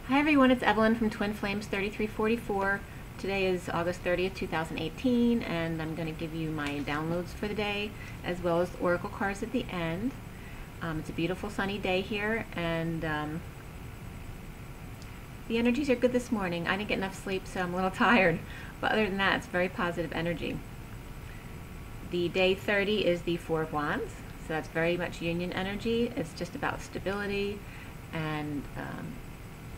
Hi everyone, it's Evelyn from Twin Flames 3344. Today is August 30th, 2018, and I'm going to give you my downloads for the day, as well as the oracle cards at the end. It's a beautiful sunny day here, and the energies are good this morning. I didn't get enough sleep, so I'm a little tired, but other than that, it's very positive energy. The day 30 is the Four of Wands, so that's very much union energy. It's just about stability and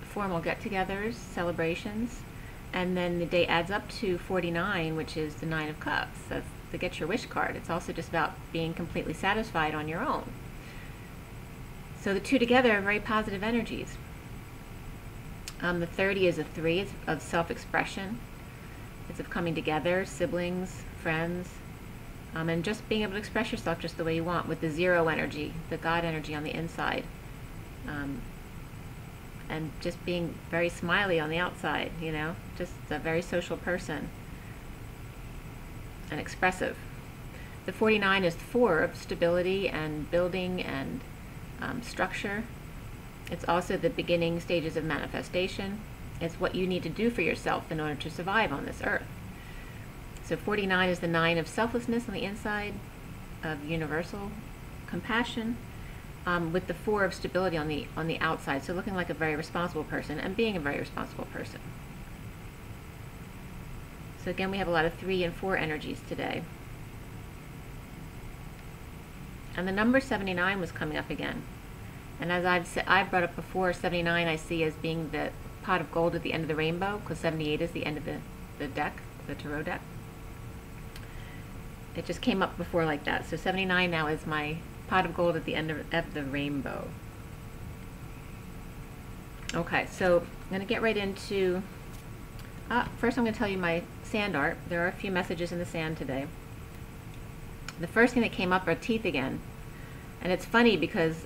formal get-togethers, celebrations, and then the day adds up to 49, which is the Nine of Cups. That's the Get Your Wish card. It's also just about being completely satisfied on your own. So the two together are very positive energies. The 30 is a 3. It's of self-expression. It's of coming together, siblings, friends, and just being able to express yourself just the way you want, with the 0 energy, the God energy on the inside. And just being very smiley on the outside, you know, just a very social person and expressive. The 49 is 4 of stability and building and structure. It's also the beginning stages of manifestation. It's what you need to do for yourself in order to survive on this earth. So 49 is the 9 of selflessness on the inside, of universal compassion, with the 4 of stability on the outside, so looking like a very responsible person and being a very responsible person. So again, we have a lot of 3 and 4 energies today. And the number 79 was coming up again. And as I've brought up before, 79 I see as being the pot of gold at the end of the rainbow, because 78 is the end of the deck, the tarot deck. It just came up before like that. So 79 now is my pot of gold at the end of the rainbow. Okay, so I'm going to get right into, first I'm going to tell you my sand art. There are a few messages in the sand today. The first thing that came up are teeth again. And it's funny because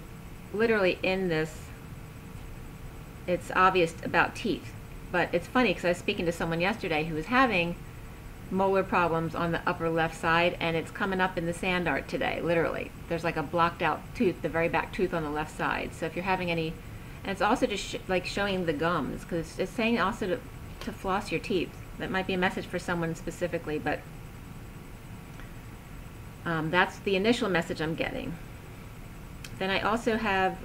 literally in this, it's obvious about teeth. But it's funny because I was speaking to someone yesterday who was having molar problems on the upper left side, and it's coming up in the sand art today, literally. There's like a blocked out tooth, the very back tooth on the left side. So if you're having any, and it's also just like showing the gums, because it's saying also to floss your teeth. That might be a message for someone specifically, but that's the initial message I'm getting. Then I also have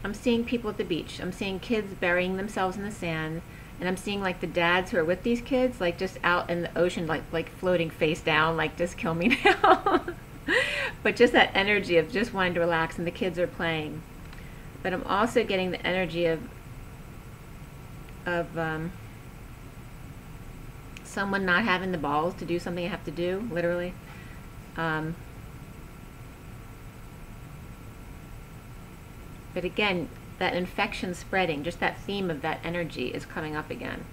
I'm seeing people at the beach. I'm seeing kids burying themselves in the sand, and I'm seeing like the dads who are with these kids, like just out in the ocean, like floating face down, like just kill me now. But just that energy of just wanting to relax, and the kids are playing. But I'm also getting the energy of someone not having the balls to do something you have to do, literally. But again, that infection spreading, just that theme of that energy is coming up again.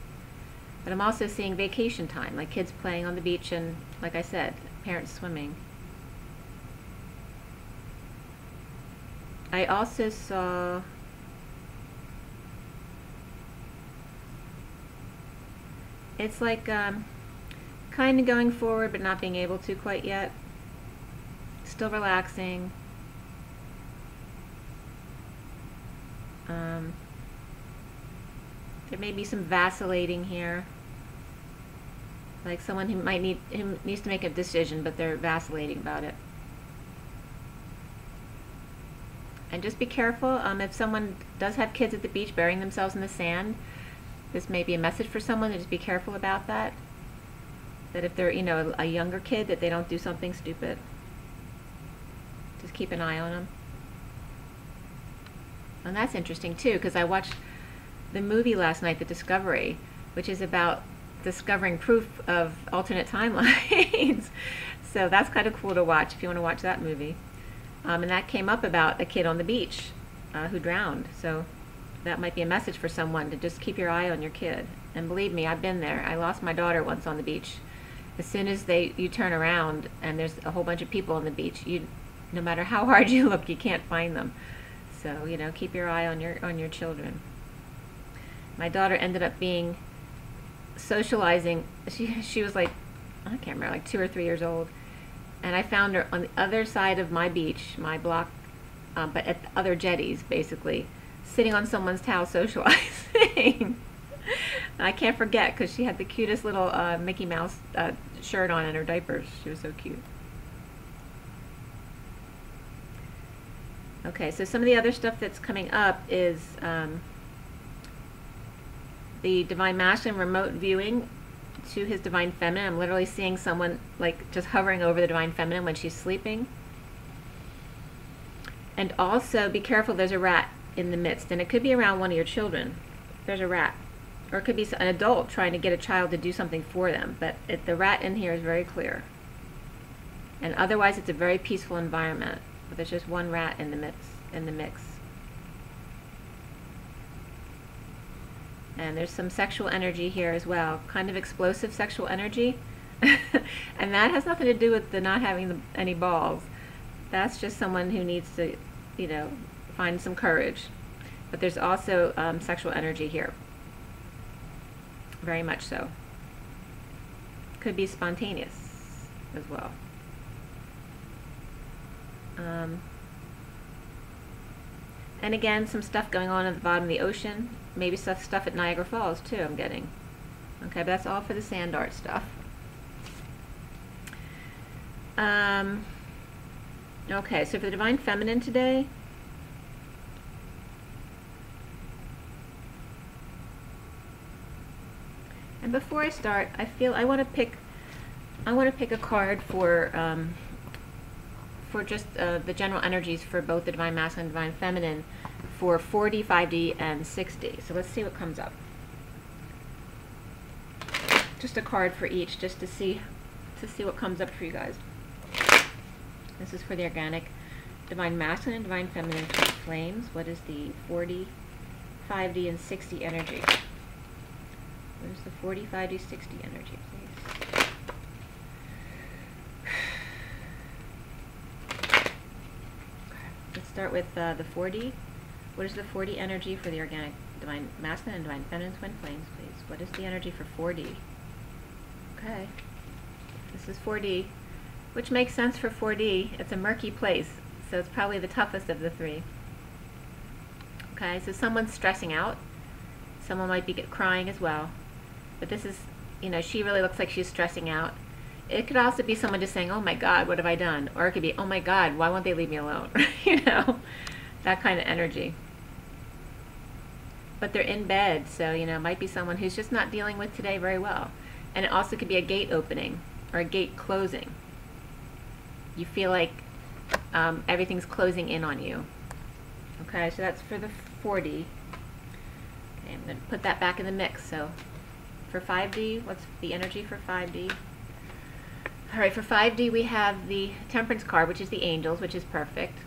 But I'm also seeing vacation time, like kids playing on the beach and, like I said, parents swimming. I also saw it's like kind of going forward but not being able to quite yet. Still relaxing. There may be some vacillating here, like someone who needs to make a decision, but they're vacillating about it. And just be careful if someone does have kids at the beach burying themselves in the sand. This may be a message for someone to just be careful about that. That if they're, you know, a younger kid, that they don't do something stupid. Just keep an eye on them. And that's interesting too, because I watched the movie last night, The Discovery, which is about discovering proof of alternate timelines. So that's kind of cool to watch if you want to watch that movie. And that came up about a kid on the beach who drowned. So that might be a message for someone, to just keep your eye on your kid. And believe me, I've been there. I lost my daughter once on the beach. As soon as you turn around and there's a whole bunch of people on the beach, no matter how hard you look, you can't find them. So, you know, keep your eye on your children. My daughter ended up being socializing. She was like I can't remember, like 2 or 3 years old. And I found her on the other side of my beach, my block, but at the other jetties, basically, sitting on someone's towel socializing. I can't forget, because she had the cutest little Mickey Mouse shirt on and her diapers. She was so cute. Okay, so some of the other stuff that's coming up is the Divine Masculine remote viewing to his Divine Feminine. I'm literally seeing someone like just hovering over the Divine Feminine when she's sleeping. And also be careful, there's a rat in the midst, and it could be around one of your children. There's a rat. Or it could be an adult trying to get a child to do something for them, but the rat in here is very clear. And otherwise it's a very peaceful environment, but there's just one rat in the mix. And there's some sexual energy here as well, kind of explosive sexual energy. And that has nothing to do with the not having any balls. That's just someone who needs to, you know, find some courage. But there's also sexual energy here. Very much so. Could be spontaneous as well. And again, some stuff going on at the bottom of the ocean. Maybe stuff at Niagara Falls too, I'm getting. Okay, but that's all for the sand art stuff. Okay, so for the Divine Feminine today, and before I start, I feel I want to pick a card for just the general energies for both the Divine Masculine and Divine Feminine for 4D, 5D, and 6D. So let's see what comes up. Just a card for each, just to see what comes up for you guys. This is for the organic Divine Masculine and Divine Feminine twin flames. What is the 4D, 5D, and 6D energy? What is the 4D, 5D, 6D energy, please? Let's start with the 4D. What is the 4D energy for the organic Divine Masculine and Divine Feminine twin flames, please? What is the energy for 4D? Okay. This is 4D, which makes sense for 4D. It's a murky place, so it's probably the toughest of the three. Okay, so someone's stressing out. Someone might be crying as well. But this is, you know, she really looks like she's stressing out. It could also be someone just saying, oh my God, what have I done? Or it could be, oh my God, why won't they leave me alone? You know, that kind of energy. But they're in bed, so, you know, it might be someone who's just not dealing with today very well. And it also could be a gate opening or a gate closing. You feel like everything's closing in on you. Okay, so that's for the 4D. Okay, I'm going to put that back in the mix. So for 5D, what's the energy for 5D? All right, for 5D we have the Temperance card, which is the angels, which is perfect.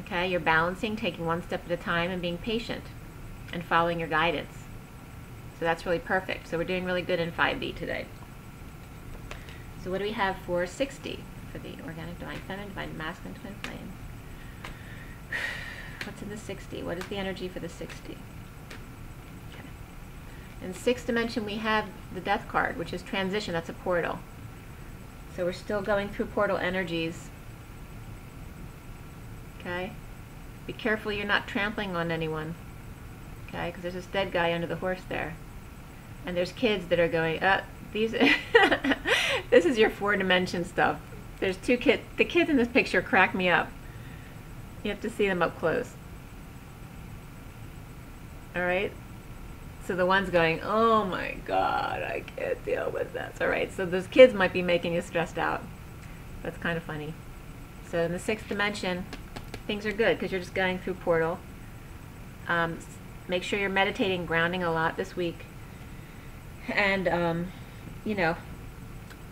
Okay, you're balancing, taking one step at a time and being patient and following your guidance. So that's really perfect. So we're doing really good in 5D today. So what do we have for 6D? For the organic Divine Feminine, Divine Masculine twin flame. What's in the 6D? What is the energy for the 6D? Okay. In the 6th dimension we have the Death card, which is transition. That's a portal. So we're still going through portal energies. Okay? Be careful you're not trampling on anyone. Okay? Because there's this dead guy under the horse there. And there's kids that are going, these this is your 4-dimension stuff. There's 2 kids. The kids in this picture crack me up. You have to see them up close. Alright? So the one's going, oh my God, I can't deal with this. Alright, so those kids might be making you stressed out. That's kind of funny. So in the 6th dimension, things are good because you're just going through portal. Make sure you're meditating, grounding a lot this week. And, you know,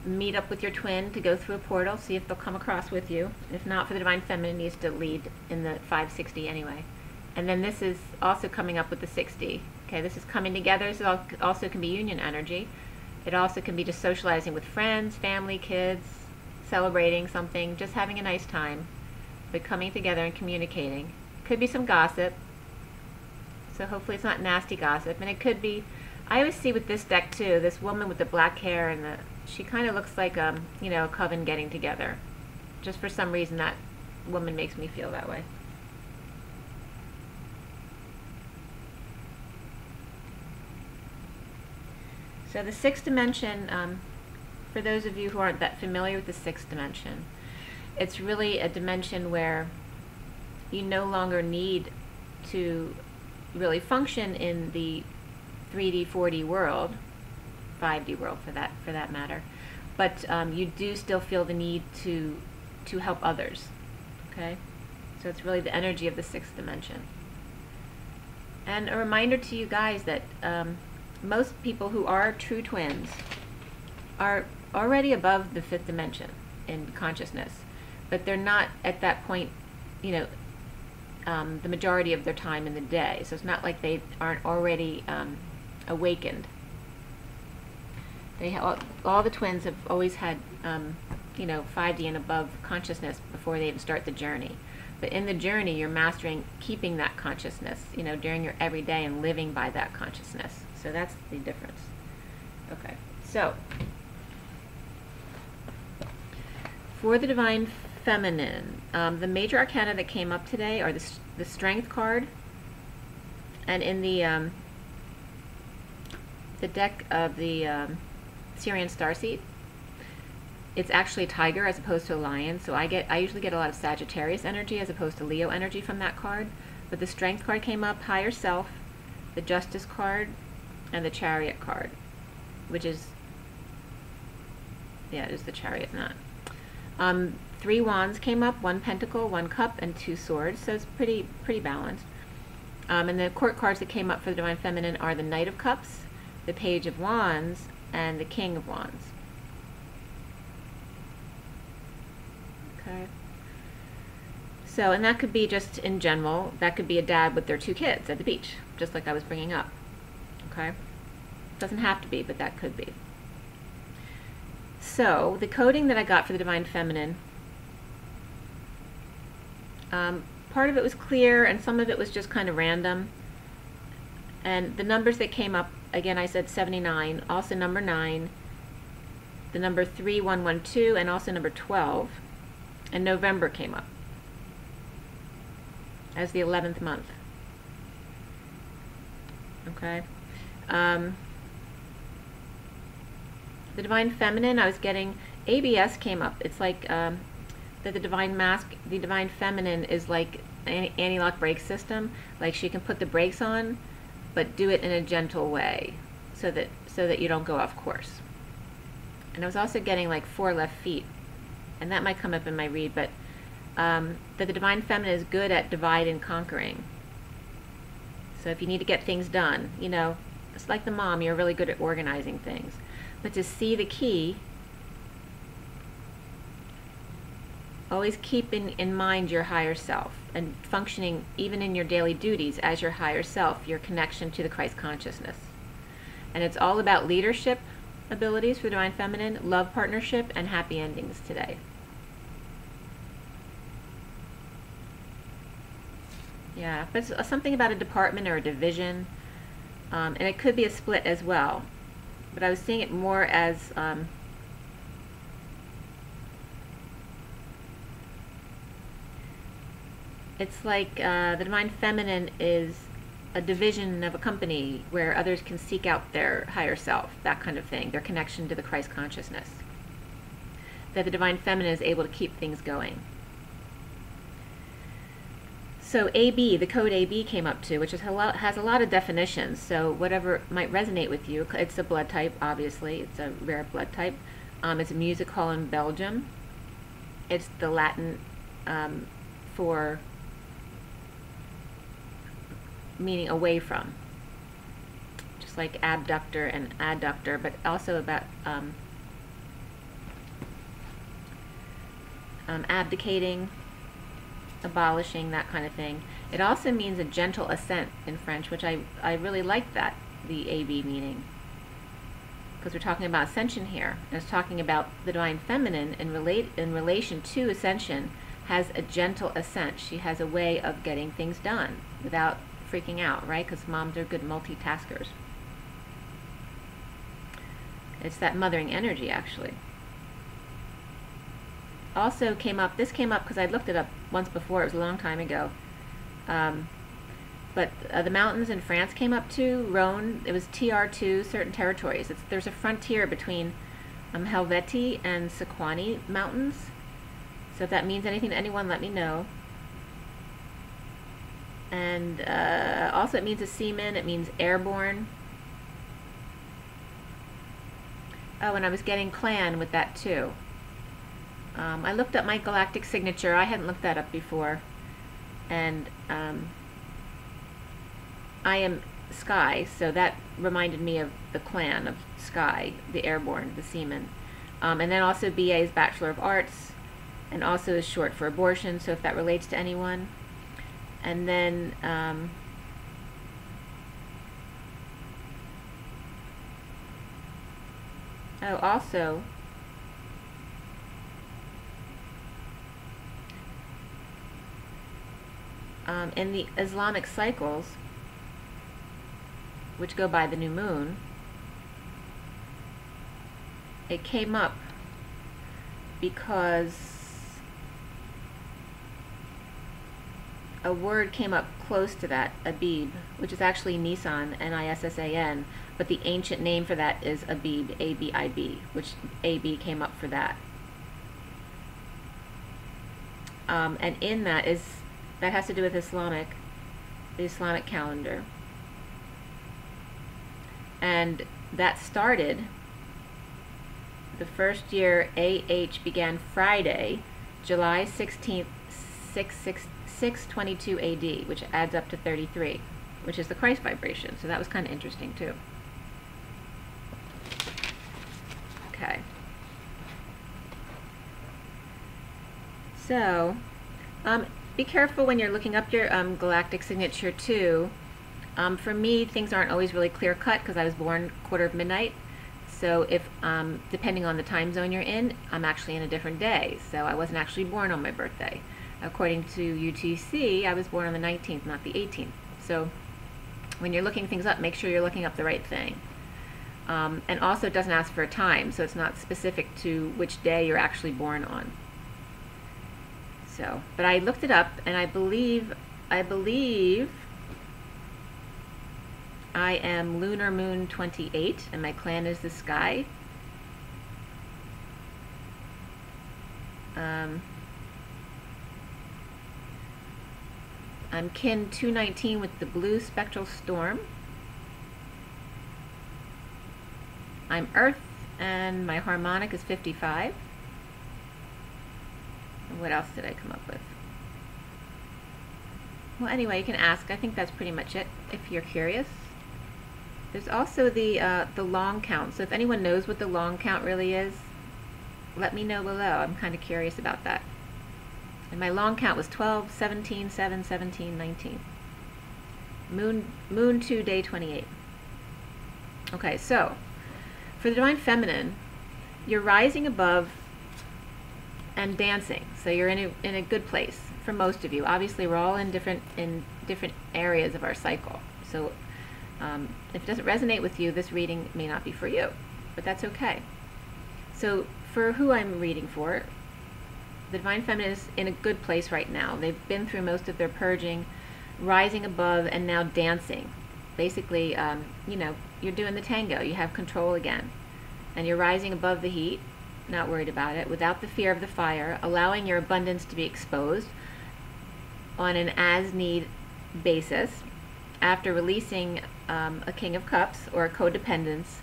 meet up with your twin to go through a portal, see if they'll come across with you. If not, for the Divine Feminine, needs to lead in the 560 anyway. And then this is also coming up with the 6D. Okay, this is coming together. This also can be union energy. It also can be just socializing with friends, family, kids, celebrating something, just having a nice time, but coming together and communicating. Could be some gossip. So hopefully it's not nasty gossip. And it could be, I always see with this deck too, this woman with the black hair and She kind of looks like, you know, a coven getting together. Just for some reason, that woman makes me feel that way. So the sixth dimension, for those of you who aren't that familiar with the sixth dimension, it's really a dimension where you no longer need to really function in the 3D, 4D world, 5D world for that matter, but you do still feel the need to help others. Okay, so it's really the energy of the sixth dimension. And a reminder to you guys that most people who are true twins are already above the fifth dimension in consciousness, but they're not at that point, you know, the majority of their time in the day. So it's not like they aren't already awakened. They all the twins have always had, you know, 5D and above consciousness before they even start the journey. But in the journey, you're mastering keeping that consciousness, you know, during your everyday and living by that consciousness. So that's the difference. Okay, so for the Divine Feminine, the major arcana that came up today are the Strength card, and in the deck of the Sirian Starseed, it's actually a tiger as opposed to a lion. So I usually get a lot of Sagittarius energy as opposed to Leo energy from that card. But the Strength card came up, Higher Self, the Justice card, and the Chariot card, which is, yeah, it is the Chariot, not. 3 wands came up, 1 pentacle, 1 cup, and 2 swords. So it's pretty balanced. And the court cards that came up for the Divine Feminine are the Knight of Cups, the Page of Wands, and the King of Wands. Okay. So, and that could be just in general, that could be a dad with their 2 kids at the beach, just like I was bringing up. Okay? Doesn't have to be, but that could be. So, the coding that I got for the Divine Feminine, part of it was clear and some of it was just kind of random. And the numbers that came up, again, I said 79, also number 9, the number 3112, and also number 12. And November came up as the 11th month. Okay. The Divine Feminine, I was getting, ABS came up. It's like that the Divine Feminine is like an anti-lock brake system. Like she can put the brakes on, but do it in a gentle way, so that you don't go off course. And I was also getting like 4 left feet, and that might come up in my read, but that the Divine Feminine is good at divide and conquering. So if you need to get things done, you know, it's like the mom, you're really good at organizing things. But to see the key, always keep in mind your higher self and functioning even in your daily duties as your higher self, your connection to the Christ consciousness. And it's all about leadership abilities for the Divine Feminine, love partnership, and happy endings today. Yeah, but it's something about a department or a division, and it could be a split as well. But I was seeing it more as it's like the Divine Feminine is a division of a company where others can seek out their higher self, that kind of thing, their connection to the Christ consciousness. That the Divine Feminine is able to keep things going. So AB, the code AB came up too, which has a lot of definitions. So whatever might resonate with you, it's a blood type, obviously. It's a rare blood type. It's a music hall in Belgium. It's the Latin for meaning away from, just like abductor and adductor, but also about abdicating, abolishing, that kind of thing. It also means a gentle ascent in French, which I really like that, the AB meaning, because we're talking about ascension here, and it's talking about the Divine Feminine in relation to ascension has a gentle ascent. She has a way of getting things done without freaking out, right? Because moms are good multitaskers. It's that mothering energy, actually. Also came up, this came up because I looked it up once before, it was a long time ago. But the mountains in France came up too. Rhone, it was TR2, certain territories. There's a frontier between Helvetii and Sequani mountains. So if that means anything to anyone, let me know. And also it means a seaman, it means airborne. Oh, and I was getting clan with that too. I looked up my galactic signature. I hadn't looked that up before. And I am Sky, so that reminded me of the clan of Sky, the airborne, the seaman. And then also BA is Bachelor of Arts, and also is short for abortion, so if that relates to anyone. And then oh, also in the Islamic cycles, which go by the new moon, it came up because a word came up close to that, Abib, which is actually Nissan, Nissan, but the ancient name for that is Abib, A-B-I-B, which A-B came up for that. And in that has to do with the Islamic calendar. And that started, the first year AH began Friday, July 16th, 622 AD, which adds up to 33, which is the Christ vibration. So that was kind of interesting too. Okay. So, be careful when you're looking up your galactic signature too. For me, things aren't always really clear cut because I was born 1:15. So if, depending on the time zone you're in, I'm actually in a different day. So I wasn't actually born on my birthday. According to UTC, I was born on the 19th, not the 18th. So when you're looking things up, make sure you're looking up the right thing. And also it doesn't ask for a time, so it's not specific to which day you're actually born on. So, but I looked it up, and I believe I am Lunar Moon 28, and my clan is the Sky. I'm kin 219 with the blue spectral storm. I'm Earth, and my harmonic is 55. And what else did I come up with? Well, anyway, you can ask. I think that's pretty much it, if you're curious. There's also the long count. So if anyone knows what the long count really is, let me know below. I'm kind of curious about that. And my long count was 12, 17, 7, 17, 19. Moon 2, day 28. Okay, so for the Divine Feminine, you're rising above and dancing. So you're in a good place for most of you. Obviously, we're all in different areas of our cycle. So if it doesn't resonate with you, this reading may not be for you, but that's okay. So for who I'm reading for, the Divine Feminine is in a good place right now. They've been through most of their purging, rising above, and now dancing. Basically, you know, you're doing the tango. You have control again. And you're rising above the heat, not worried about it, without the fear of the fire, allowing your abundance to be exposed on an as-need basis after releasing a King of Cups or a codependence.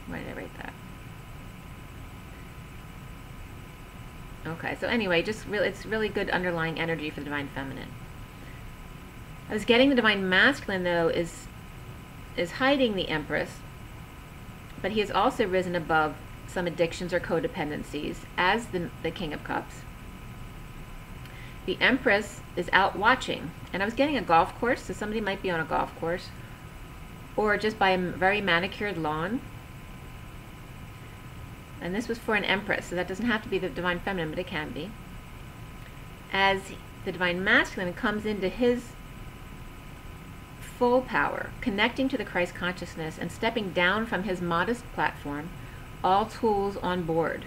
Why did I write that? Okay, so anyway, it's really good underlying energy for the Divine Feminine. I was getting the Divine Masculine, though, is hiding the Empress, but he has also risen above some addictions or codependencies as the King of Cups. The Empress is out watching, and I was getting a golf course, so somebody might be on a golf course, or just by a very manicured lawn. And this was for an Empress, so that doesn't have to be the Divine Feminine, but it can be. As the Divine Masculine comes into his full power, connecting to the Christ consciousness and stepping down from his modest platform, all tools on board.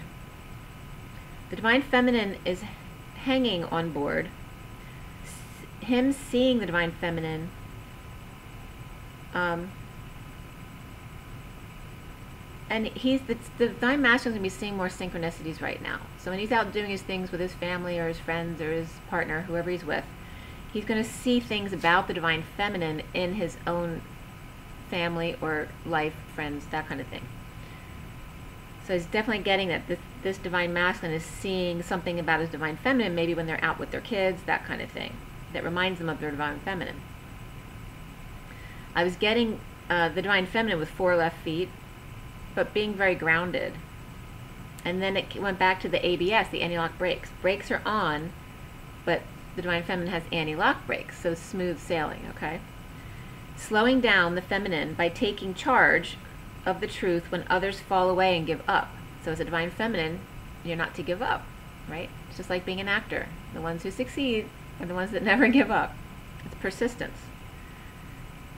The Divine Feminine is hanging on board. Him seeing the Divine Feminine, and the Divine Masculine is going to be seeing more synchronicities right now. So when he's out doing his things with his family or his friends or his partner, whoever he's with, he's going to see things about the Divine Feminine in his own family or life, friends, that kind of thing. So he's definitely getting that this Divine Masculine is seeing something about his Divine Feminine, maybe when they're out with their kids, that kind of thing, that reminds them of their Divine Feminine. I was getting the Divine Feminine with 4 left feet, but being very grounded. And then it went back to the ABS, the anti-lock brakes. Brakes are on, but the Divine Feminine has anti-lock brakes, so smooth sailing, okay? Slowing down the feminine by taking charge of the truth when others fall away and give up. So as a Divine Feminine, you're not to give up, right? It's just like being an actor. The ones who succeed are the ones that never give up. It's persistence.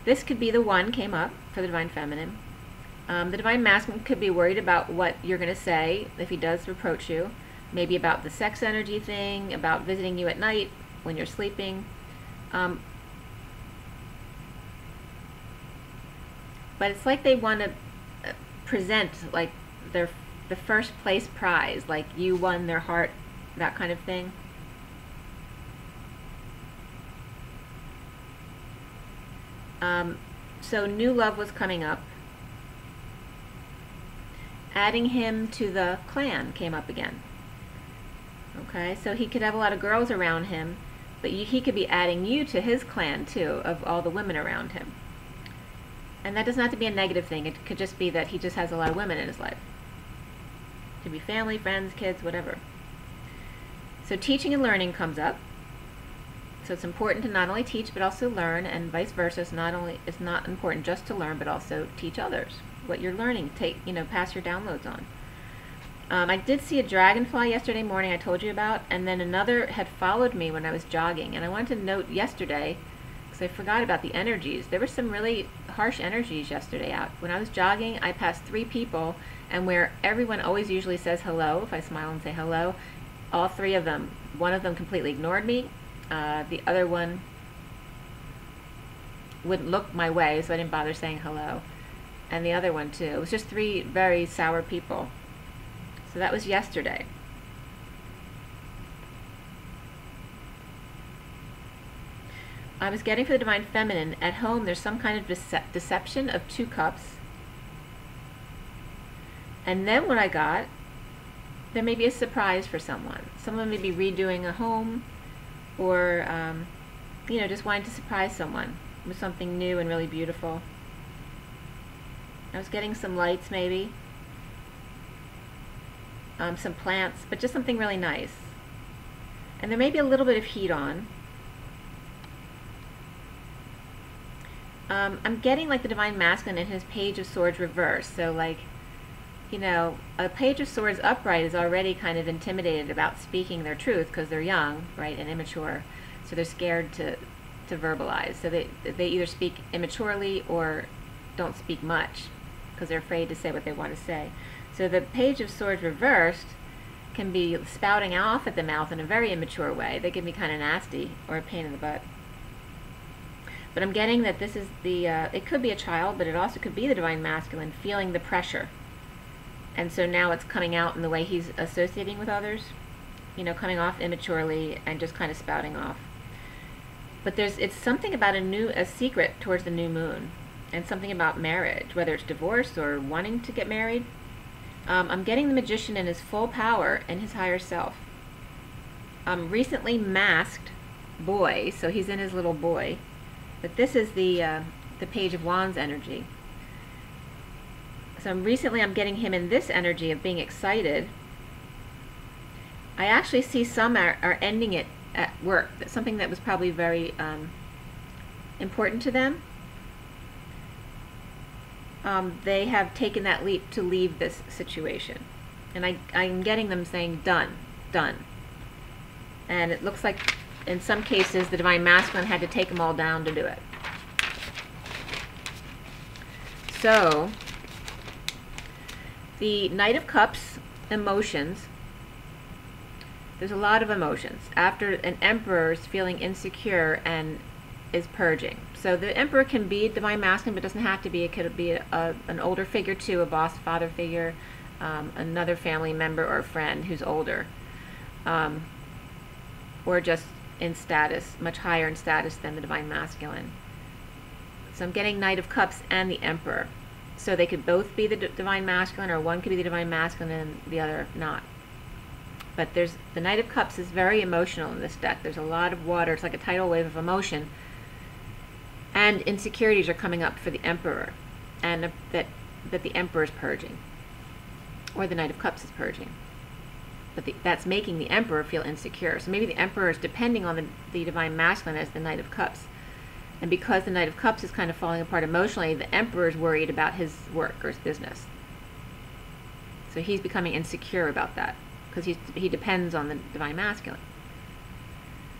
This could be the one came up for the Divine Feminine. The Divine Masculine could be worried about what you're going to say if he does reproach you. Maybe about the sex energy thing, about visiting you at night when you're sleeping. But it's like they want to present like the first place prize, like you won their heart, that kind of thing. So new love was coming up. Adding him to the clan came up again. Okay, so he could have a lot of girls around him, but he could be adding you to his clan too, of all the women around him. And that doesn't have to be a negative thing. It could just be that he just has a lot of women in his life. It could be family, friends, kids, whatever. So teaching and learning comes up. So it's important to not only teach but also learn, and vice versa. It's not important just to learn but also teach others what you're learning. Pass your downloads on. I did see a dragonfly yesterday morning I told you about, and then another had followed me when I was jogging. And I wanted to note yesterday, because I forgot about the energies, there were some really harsh energies yesterday out. When I was jogging, I passed 3 people, and where everyone always usually says hello, if I smile and say hello, all 3 of them, one of them completely ignored me. The other one wouldn't look my way, so I didn't bother saying hello. And the other one too. It was just 3 very sour people. So that was yesterday. I was getting for the Divine Feminine, at home there's some kind of deception of 2 cups. And then what I got, there may be a surprise for someone. Someone may be redoing a home, or just wanting to surprise someone with something new and really beautiful. I was getting some lights maybe, some plants, but just something really nice. And there may be a little bit of heat on. I'm getting like the Divine Masculine in his Page of Swords reversed. So like, a Page of Swords upright is already kind of intimidated about speaking their truth because they're young, right, and immature. So they're scared to verbalize. So they either speak immaturely or don't speak much because they're afraid to say what they want to say. So the Page of Swords reversed can be spouting off at the mouth in a very immature way. They can be kind of nasty or a pain in the butt. But I'm getting that this is it could be a child, but it also could be the Divine Masculine feeling the pressure. And so now it's coming out in the way he's associating with others, coming off immaturely and just kind of spouting off. But it's something about a secret towards the new moon, and something about marriage, whether it's divorce or wanting to get married. I'm getting the Magician in his full power and his higher self. Recently masked boy, so he's in his little boy. But this is the Page of Wands energy. So recently I'm getting him in this energy of being excited. I actually see some are ending it at work. That's something that was probably very important to them. They have taken that leap to leave this situation. And I'm getting them saying, done, done. And it looks like in some cases the Divine Masculine had to take them all down to do it. So, the Knight of Cups, emotions. There's a lot of emotions. After an Emperor is feeling insecure and is purging. So the Emperor can be divine masculine, but doesn't have to be. It could be an older figure too, a boss, father figure, another family member or friend who's older, or just in status, much higher in status than the divine masculine. So I'm getting Knight of Cups and the Emperor. So they could both be the divine masculine, or one could be the divine masculine and the other not. But the Knight of Cups is very emotional in this deck. There's a lot of water. It's like a tidal wave of emotion. And insecurities are coming up for the Emperor. And that the Emperor is purging. Or the Knight of Cups is purging. But that's making the Emperor feel insecure. So maybe the Emperor is depending on the divine masculine as the Knight of Cups. And because the Knight of Cups is kind of falling apart emotionally, the Emperor is worried about his work or his business. So he's becoming insecure about that, because he depends on the divine masculine.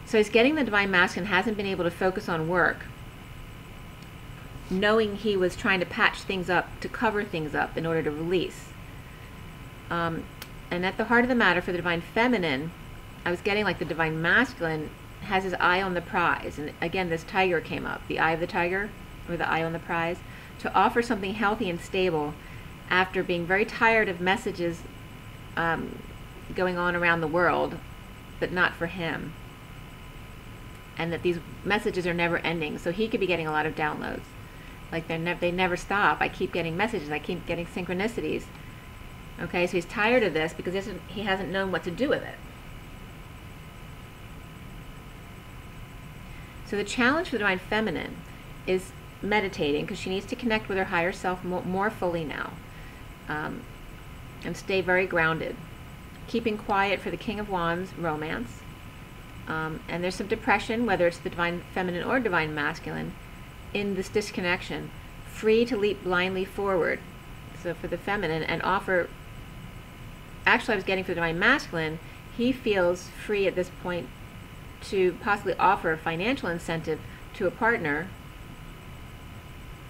So he's getting the divine masculine, hasn't been able to focus on work, knowing he was trying to patch things up, to cover things up in order to release. And at the heart of the matter for the divine feminine, I was getting like the divine masculine has his eye on the prize. And again, this tiger came up, the eye of the tiger, or the eye on the prize, to offer something healthy and stable after being very tired of messages going on around the world, but not for him. And that these messages are never ending. So he could be getting a lot of downloads. Like they never stop. I keep getting messages. I keep getting synchronicities. Okay, so he's tired of this because he hasn't known what to do with it. So the challenge for the divine feminine is meditating, because she needs to connect with her higher self more fully now, and stay very grounded. Keeping quiet for the King of Wands, romance. And there's some depression, whether it's the divine feminine or divine masculine, in this disconnection. Free to leap blindly forward. So for the feminine, and offer, actually I was getting for the divine masculine, he feels free at this point to possibly offer a financial incentive to a partner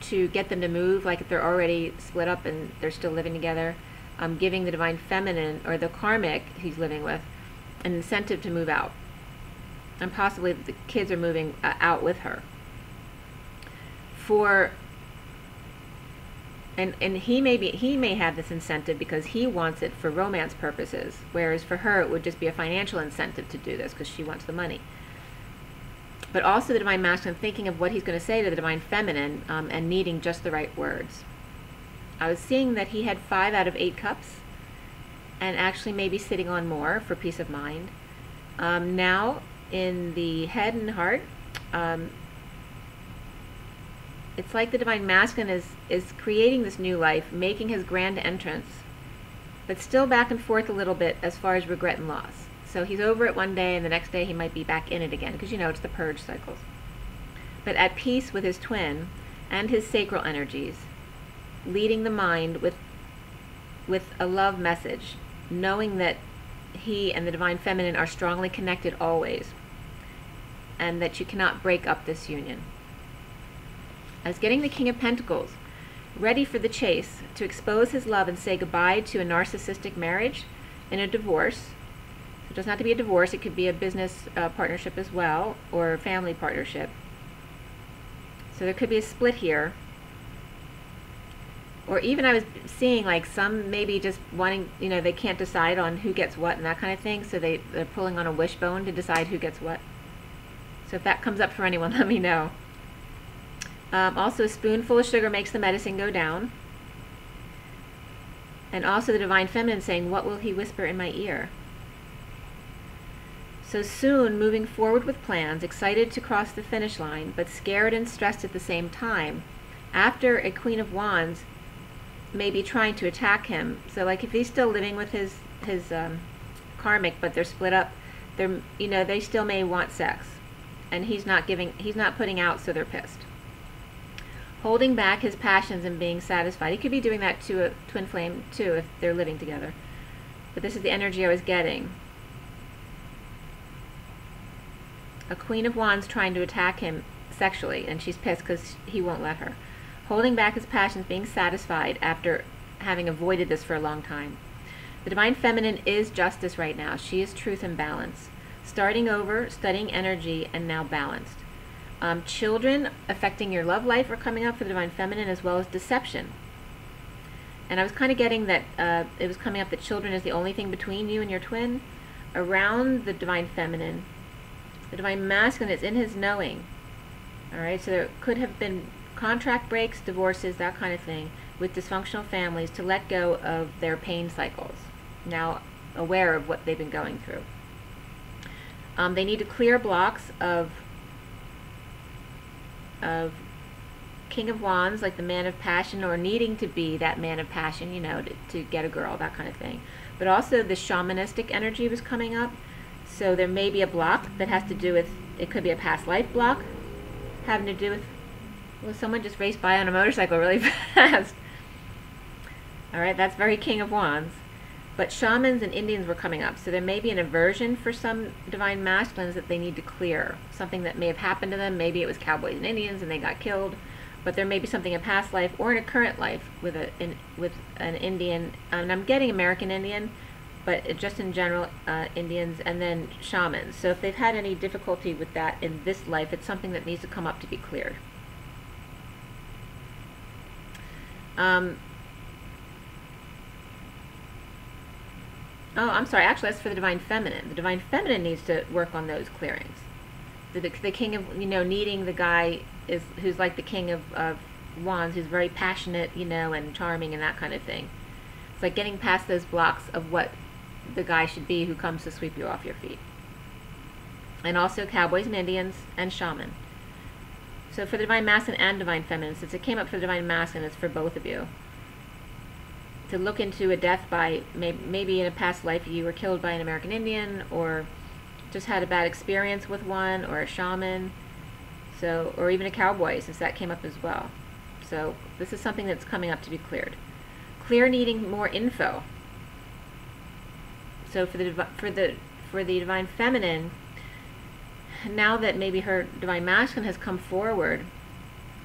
to get them to move, like if they're already split up and they're still living together, giving the divine feminine or the karmic he's living with an incentive to move out. And possibly the kids are moving out with her. And he may have this incentive because he wants it for romance purposes, whereas for her it would just be a financial incentive to do this because she wants the money. But also the divine masculine thinking of what he's going to say to the divine feminine, and needing just the right words. I was seeing that he had 5 out of 8 cups, and actually maybe sitting on more for peace of mind. Now in the head and heart, it's like the divine masculine is creating this new life, making his grand entrance, but still back and forth a little bit as far as regret and loss. So he's over it one day, and the next day he might be back in it again, because you know it's the purge cycles. But at peace with his twin and his sacral energies, leading the mind with a love message, knowing that he and the divine feminine are strongly connected always, and that you cannot break up this union. I was getting the King of Pentacles, ready for the chase, to expose his love and say goodbye to a narcissistic marriage and a divorce. It doesn't have to be a divorce, it could be a business partnership as well, or a family partnership. So there could be a split here. Or even I was seeing like some maybe just wanting, they can't decide on who gets what and that kind of thing, so they're pulling on a wishbone to decide who gets what. So if that comes up for anyone, let me know. Also, a spoonful of sugar makes the medicine go down. And also the divine feminine saying, what will he whisper in my ear? So soon, moving forward with plans, excited to cross the finish line, but scared and stressed at the same time. After a Queen of Wands may be trying to attack him. So like if he's still living with his karmic, but they're split up, they still may want sex. And he's not putting out, so they're pissed. Holding back his passions and being satisfied. He could be doing that to a twin flame too if they're living together. But this is the energy I was getting. A Queen of Wands trying to attack him sexually, and she's pissed because he won't let her. holding back his passions, being satisfied after having avoided this for a long time. The Divine Feminine is justice right now. She is truth and balance. Starting over, studying energy, and now balanced. Children affecting your love life are coming up for the Divine Feminine, as well as deception. And I was kind of getting that it was coming up that children is the only thing between you and your twin. Around the Divine Feminine, the Divine Masculine is in his knowing. Alright, so there could have been contract breaks, divorces, that kind of thing, with dysfunctional families to let go of their pain cycles. Now aware of what they've been going through. They need to clear blocks of King of Wands, like the man of passion, or needing to be that man of passion, you know, to get a girl, that kind of thing. But also the shamanistic energy was coming up. So there may be a block that has to do with, it could be a past life block, having to do with, well, someone just raced by on a motorcycle really fast. Alright, that's very King of Wands. But shamans and Indians were coming up. So there may be an aversion for some Divine Masculines that they need to clear. Something that may have happened to them. Maybe it was cowboys and Indians and they got killed. But there may be something in past life or in a current life with an Indian. And I'm getting American Indian, but just in general, Indians and then shamans. So if they've had any difficulty with that in this life, it's something that needs to come up to be cleared. Oh, I'm sorry. Actually, that's for the Divine Feminine. The Divine Feminine needs to work on those clearings. The King of, you know, needing the guy who's like the King of Wands, who's very passionate, you know, and charming and that kind of thing. It's like getting past those blocks of what the guy should be who comes to sweep you off your feet. And also cowboys and Indians and shaman. So for the Divine Masculine and Divine Feminine, since it came up for the Divine Masculine, it's for both of you. To look into a death by, maybe in a past life you were killed by an American Indian, or just had a bad experience with one, or a shaman, so, or even a cowboy, since that came up as well. So this is something that's coming up to be cleared. Clear needing more info. So for the Divine Feminine, now that maybe her Divine Masculine has come forward,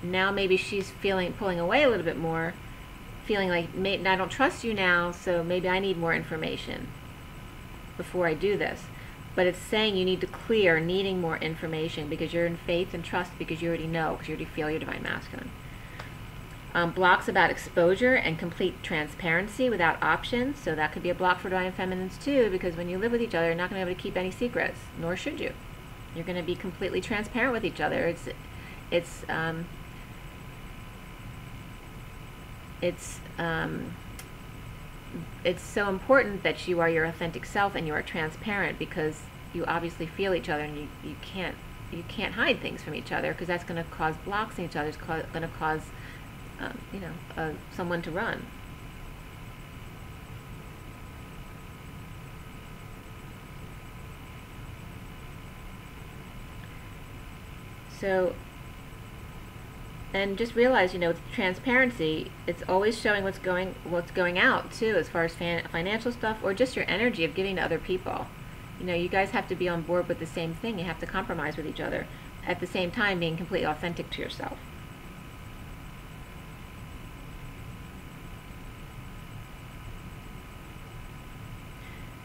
now maybe she's pulling away a little bit more, feeling like, I don't trust you now, so maybe I need more information before I do this. But it's saying you need to clear needing more information because you're in faith and trust, because you already know, because you already feel your Divine Masculine. Blocks about exposure and complete transparency without options. So that could be a block for Divine Feminines too, because when you live with each other, you're not going to be able to keep any secrets, nor should you. You're going to be completely transparent with each other. It's so important that you are your authentic self and you are transparent, because you obviously feel each other, and you can't hide things from each other, because that's going to cause blocks in each other. It's going to cause someone to run. So, and just realize, you know, with transparency, it's always showing what's going out too, as far as financial stuff, or just your energy of giving to other people. You know, you guys have to be on board with the same thing. You have to compromise with each other, at the same time being completely authentic to yourself.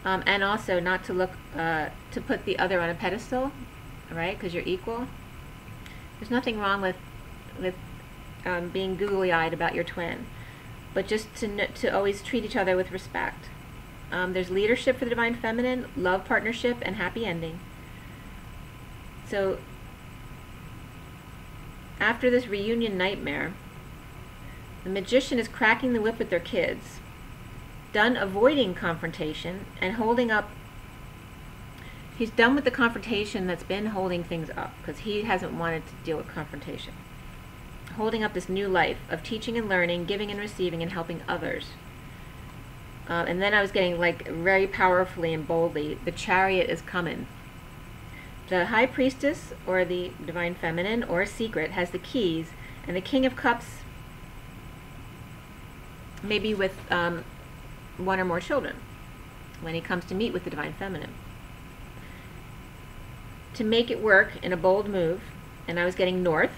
And also not to look to put the other on a pedestal, right? Because you're equal. There's nothing wrong with being googly-eyed about your twin, but just to always treat each other with respect. There's leadership for the Divine Feminine, love, partnership, and happy ending. So after this reunion nightmare, the Magician is cracking the whip with their kids, done avoiding confrontation and holding up. He's done with the confrontation that's been holding things up, because he hasn't wanted to deal with confrontation. Holding up this new life of teaching and learning, giving and receiving, and helping others. And then I was getting, like, very powerfully and boldly, the Chariot is coming. The High Priestess, or the Divine Feminine, or a secret, has the keys, and the King of Cups, maybe with one or more children, when he comes to meet with the Divine Feminine. To make it work in a bold move, and I was getting North,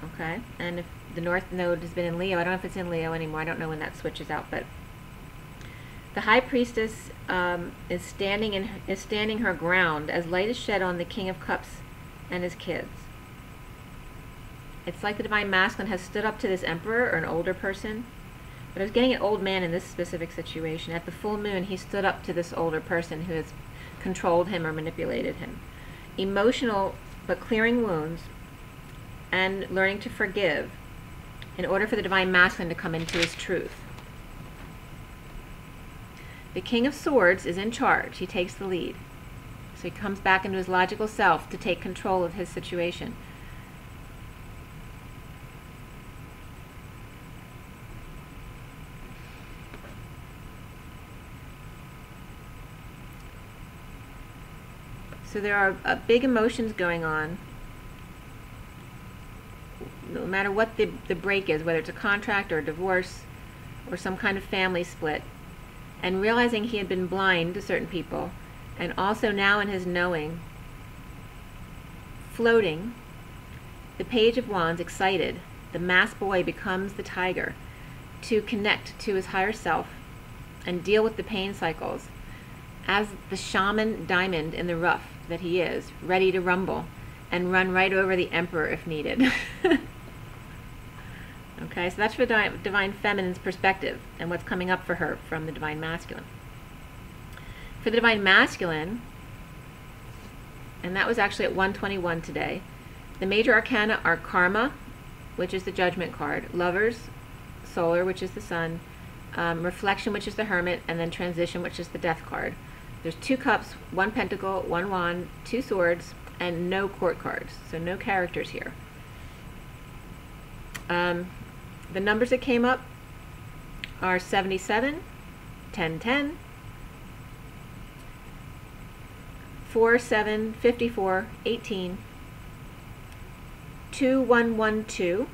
Okay, and if the North Node has been in Leo, I don't know if it's in Leo anymore, I don't know when that switches out, but the High Priestess is standing her ground as light is shed on the King of Cups and his kids. It's like the Divine Masculine has stood up to this Emperor or an older person, but I was getting an old man in this specific situation. At the full moon, he stood up to this older person who has controlled him or manipulated him. Emotional, but clearing wounds and learning to forgive in order for the Divine Masculine to come into his truth. The King of Swords is in charge. He takes the lead. So he comes back into his logical self to take control of his situation. So there are big emotions going on. No matter what the break is, whether it's a contract or a divorce or some kind of family split, and realizing he had been blind to certain people, and also now in his knowing, floating, the Page of Wands, excited, the masked boy becomes the tiger to connect to his higher self and deal with the pain cycles as the shaman diamond in the rough that he is, ready to rumble and run right over the Emperor if needed. Okay, so that's for Divine Feminine's perspective and what's coming up for her from the Divine Masculine. For the Divine Masculine, and that was actually at 121 today, the major arcana are Karma, which is the Judgment card, Lovers, Solar, which is the Sun, Reflection, which is the Hermit, and then Transition, which is the Death card. There's 2 cups, 1 pentacle, 1 wand, 2 swords, and no court cards, so no characters here. The numbers that came up are 77, 1010, 4, 7, 54, 18, 2, 1, 1, 2,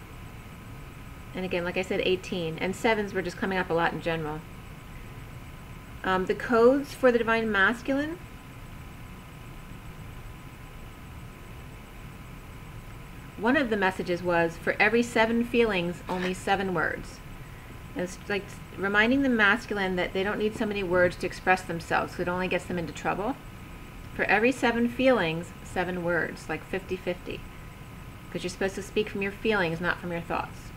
and again, like I said, 18, and 7s were just coming up a lot in general. The codes for the Divine Masculine, one of the messages was, for every 7 feelings, only 7 words. And it's like reminding the masculine that they don't need so many words to express themselves, because it only gets them into trouble. For every 7 feelings, 7 words, like 50-50. Because you're supposed to speak from your feelings, not from your thoughts.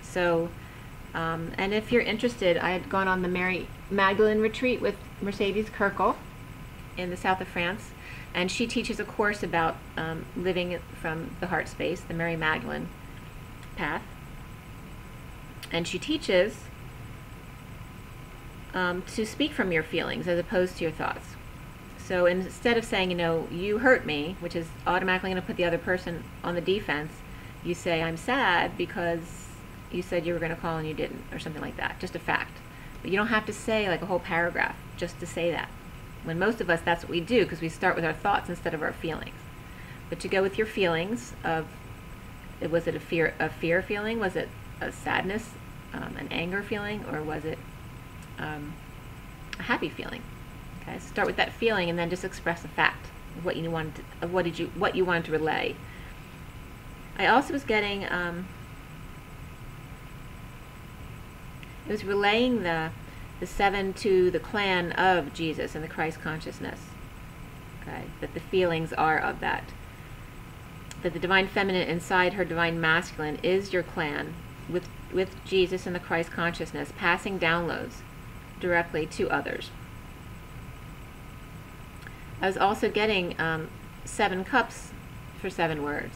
So, and if you're interested, I had gone on the Mary Magdalene retreat with Mercedes Kirkle in the south of France. And she teaches a course about living from the heart space, the Mary Magdalene path. And she teaches to speak from your feelings as opposed to your thoughts. So instead of saying, you know, you hurt me, which is automatically going to put the other person on the defense, you say, I'm sad because you said you were going to call and you didn't, or something like that, just a fact. But you don't have to say like a whole paragraph just to say that. When most of us, that's what we do, because we start with our thoughts instead of our feelings. But to go with your feelings of, was it a fear feeling? Was it a sadness, an anger feeling, or was it a happy feeling? Okay, so start with that feeling and then just express a fact of what you wanted to, what you wanted to relay. I also was getting, it was relaying the 7 to the clan of Jesus and the Christ consciousness. Okay, that the feelings are of that. That the Divine Feminine inside her Divine Masculine is your clan with Jesus and the Christ consciousness, passing downloads directly to others. I was also getting 7 cups for 7 words.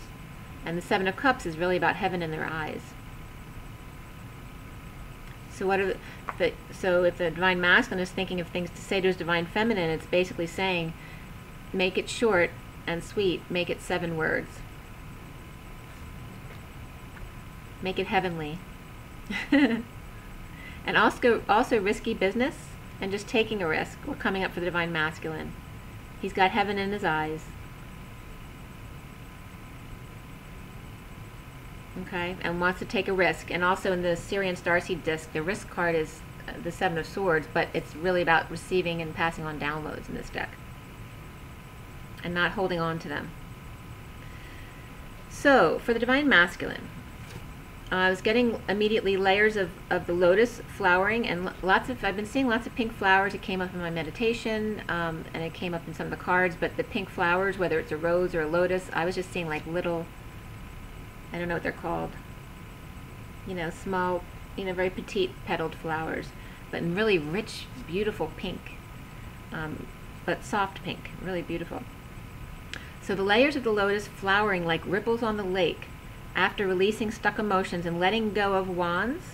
And the 7 of Cups is really about heaven in their eyes. So what are so if the Divine Masculine is thinking of things to say to his Divine Feminine, it's basically saying, make it short and sweet, make it 7 words. Make it heavenly. And also risky business and just taking a risk. We're coming up for the Divine Masculine. He's got heaven in his eyes. Okay, and wants to take a risk. And also in the Sirian Starseed disc, the risk card is the 7 of Swords, but it's really about receiving and passing on downloads in this deck and not holding on to them. So, for the Divine Masculine, I was getting immediately layers of the lotus flowering, and I've been seeing lots of pink flowers. It came up in my meditation, and it came up in some of the cards, but the pink flowers, whether it's a rose or a lotus, I was just seeing like little, I don't know what they're called, small, very petite petaled flowers, but in really rich, beautiful pink, but soft pink, really beautiful. So the layers of the lotus flowering like ripples on the lake after releasing stuck emotions and letting go of wounds,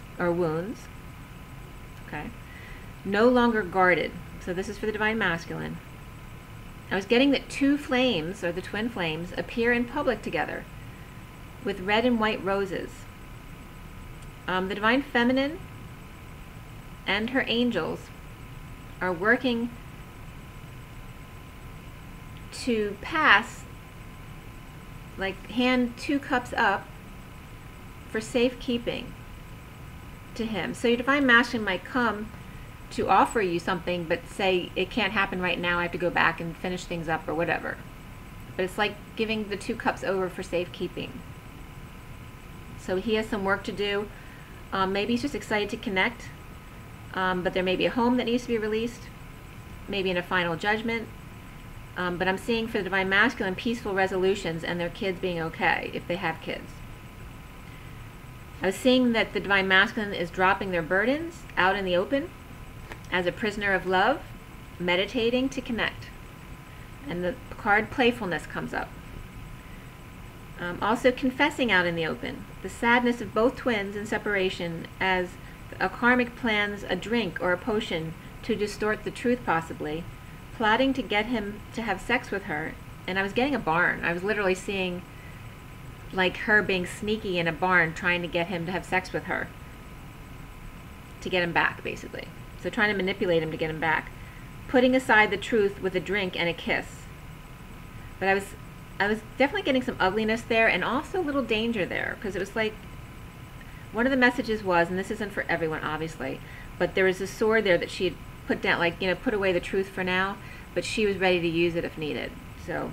okay, no longer guarded. So this is for the Divine Masculine. I was getting that two flames, or the twin flames, appear in public together with red and white roses. The Divine Feminine and her angels are working to pass, like hand 2 cups up for safekeeping to him. So your Divine Masculine might come to offer you something, but say it can't happen right now, I have to go back and finish things up or whatever. But it's like giving the 2 cups over for safekeeping. So he has some work to do. Maybe he's just excited to connect, but there may be a home that needs to be released, maybe in a final judgment. But I'm seeing for the Divine Masculine peaceful resolutions and their kids being okay, if they have kids. I was seeing that the Divine Masculine is dropping their burdens out in the open as a prisoner of love, meditating to connect. And the card Playfulness comes up. Also confessing out in the open, the sadness of both twins in separation as a karmic plans a drink or a potion to distort the truth possibly, plotting to get him to have sex with her. And I was getting a barn. I was literally seeing like her being sneaky in a barn trying to get him to have sex with her, to get him back basically. So trying to manipulate him to get him back, putting aside the truth with a drink and a kiss. But I was definitely getting some ugliness there, and also a little danger there, because it was like, one of the messages was, and this isn't for everyone obviously, but there was a sword there that she had put down, like, put away the truth for now, but she was ready to use it if needed. So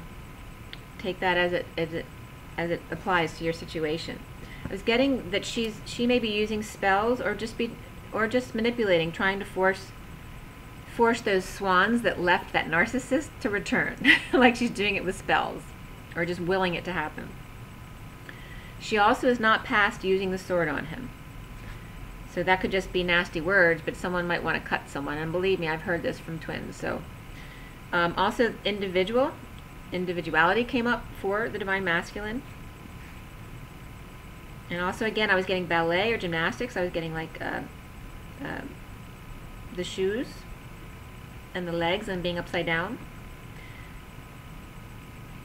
take that as it applies to your situation. I was getting that she may be using spells or just manipulating, trying to force those swans that left that narcissist to return, like she's doing it with spells, or just willing it to happen. She also is not past using the sword on him. So that could just be nasty words, but someone might want to cut someone, and believe me, I've heard this from twins. So also individuality came up for the Divine Masculine. And also, again, I was getting ballet or gymnastics. I was getting like the shoes and the legs and being upside down.